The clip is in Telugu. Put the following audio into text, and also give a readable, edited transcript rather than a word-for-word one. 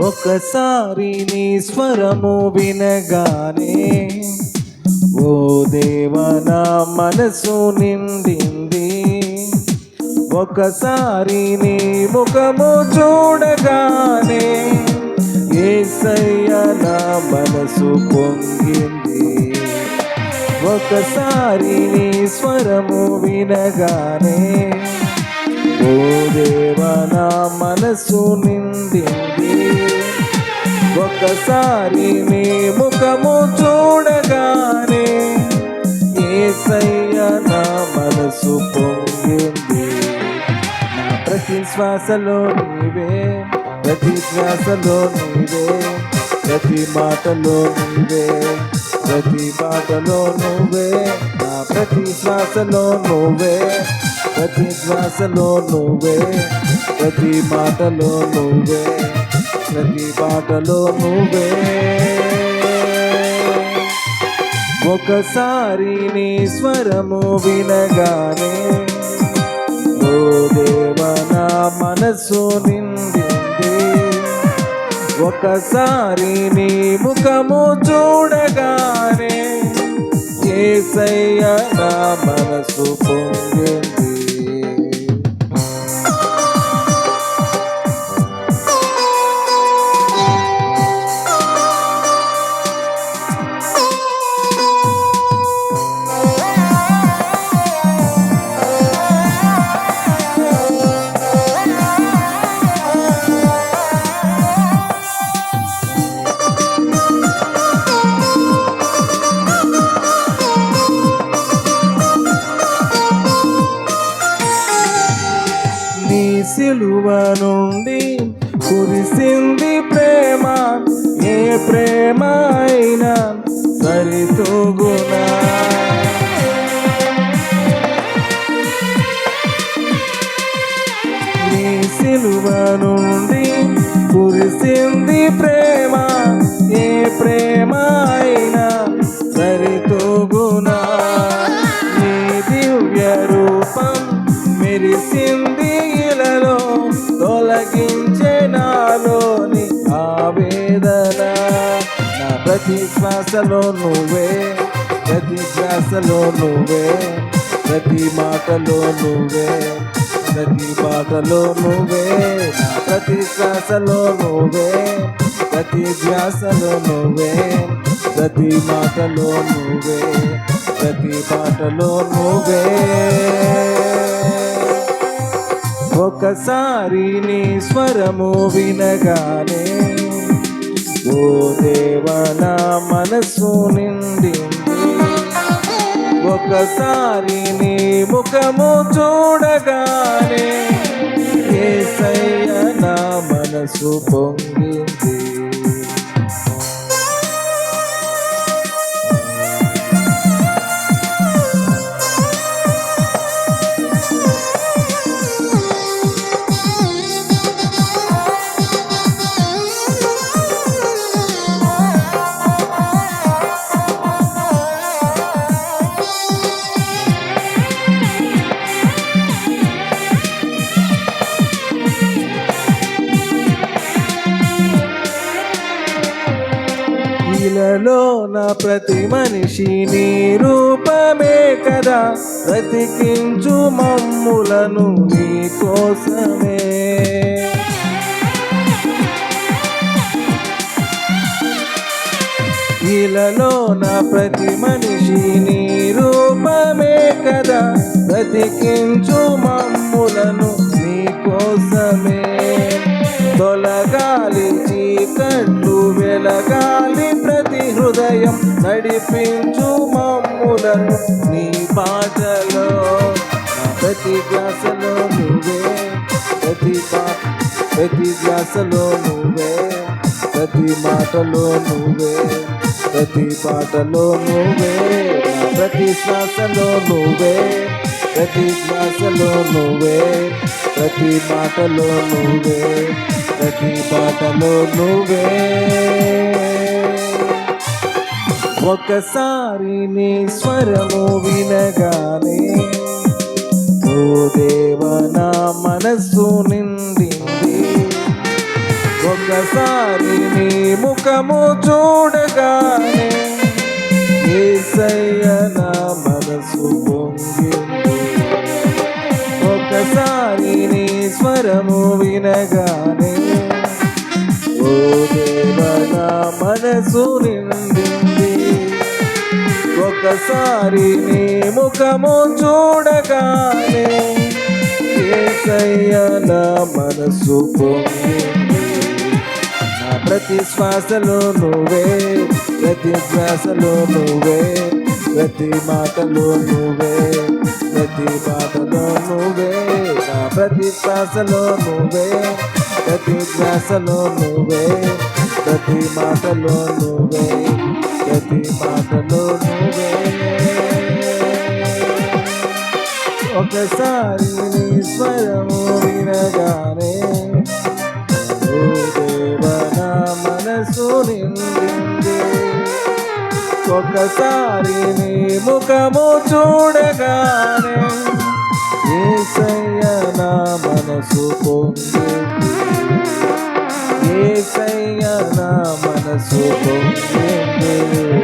ఒకసారి నీ స్వరము వినగానే ఓ దేవా నా మనసు నిండింది. ఒకసారి నీ ముఖము చూడగానే యేసయ్య నా మనసు పొంగింది. ఒకసారి నీ స్వరము వినగానే ఓ దేవా నా మనసు నిండింది. ఒకసారి నీ ముఖము చూడగానే యేసయ్య నా మనసు పొంగింది. నా ప్రతి శ్వాసలో నీవే, ప్రతి శ్వాసలో నీవే, ప్రతి మాటలో నీవే, ప్రతి పాటలో నువ్వే. నా ప్రతి శ్వాసలో నువ్వే, ప్రతి శ్వాసలో నువ్వే, ప్రతి మాటలో నువ్వే, ప్రతి పాటలో నువ్వే. ఒకసారి నీ స్వరము వినగానే ఓ దేవా నా మనసు నిండింది. ఒకసారి నీ ముఖము చూడగానే యేసయ్య నా మనసు పొంగింది. సిలువ నుండి కురిసింది ప్రేమ, ఏ ప్రేమ అయినా సరితూగునా. నీ సిలువ నుండి కురిసింది ప్రేమ, ఏ ప్రేమ అయినా సరితూగునా. నీ దివ్య రూపం మెరిసింది ఇలలో, తొలగించే నాలోని ఆవేదన. నా ప్రతి శ్వాసలో నువ్వే, ప్రతి శ్వాసలో నువ్వే, ప్రతి మాటలో నువ్వే, ప్రతి పాటలో నువ్వే. నా ప్రతి శ్వాసలో నువ్వే, ప్రతి ధ్యాసలో నువ్వే, ప్రతి మాటలో నువ్వే, ప్రతి పాటలో నువ్వే. ఒకసారి నీ స్వరము వినగానే ఓ దేవా నా మనసు నిండింది. ఒకసారి నీ ముఖము చూడగానే యేసయ్య నా మనసు పొంగింది. ఇలలో నా ప్రతి మనిషి నీ రూపమే కదా, బ్రతికించు మమ్ములను నీ కోసమే. ఇలలో నా ప్రతి మనిషి నీ రూపమే కదా, బ్రతికించు మమ్ములను నీ కోసమే. తొలగాలి చీకట్లు వెలగాలి ప్రతి హృదయం, నడిపించు మమ్ములను నీ పాటలో. ప్రతి శ్వాసలో నువ్వే, ప్రతి శ్వాసలో నువ్వే, ప్రతి మాటలో నువ్వే, ప్రతి పాటలో నువ్వే. ప్రతి శ్వాసలో నువ్వే, ప్రతి శ్వాసలో నువ్వే, ప్రతి మాటలో నువ్వే, ప్రతి పాటలో నువ్వే. ఒకసారి నీ స్వరము వినగానే ఓ దేవా నా మనసు నిండింది. ఒకసారి నీ ముఖము చూడగానే యేసయ్య నా మనసు పొంగింది. ఒకసారి నీ స్వరము వినగానే ఓ దేవా నా మనసు నిండింది. ఒకసారి నీ ముఖము చూడగానే యేసయ్య నా మనసు పొంగింది. నా ప్రతి శ్వాసలో నువ్వే, ప్రతి శ్వాసలో నువ్వే, ప్రతి మాటలో నువ్వే, ప్రతి పాటలో నువ్వే. నా ప్రతి శ్వాసలో నువ్వే, ప్రతి శ్వాసలో నువ్వే, ప్రతి మాటలో నువ్వే, ప్రతి మాటలో నువ్వే. ఒకసారి నీ స్వరము వినగానే ఓ దేవా నా మనసు నిండింది. ఒకసారి నీ ముఖము చూడగానే యేసయ్య నా మనసు పొంగింది. యేసయ్య నా మనసు పొంగింది.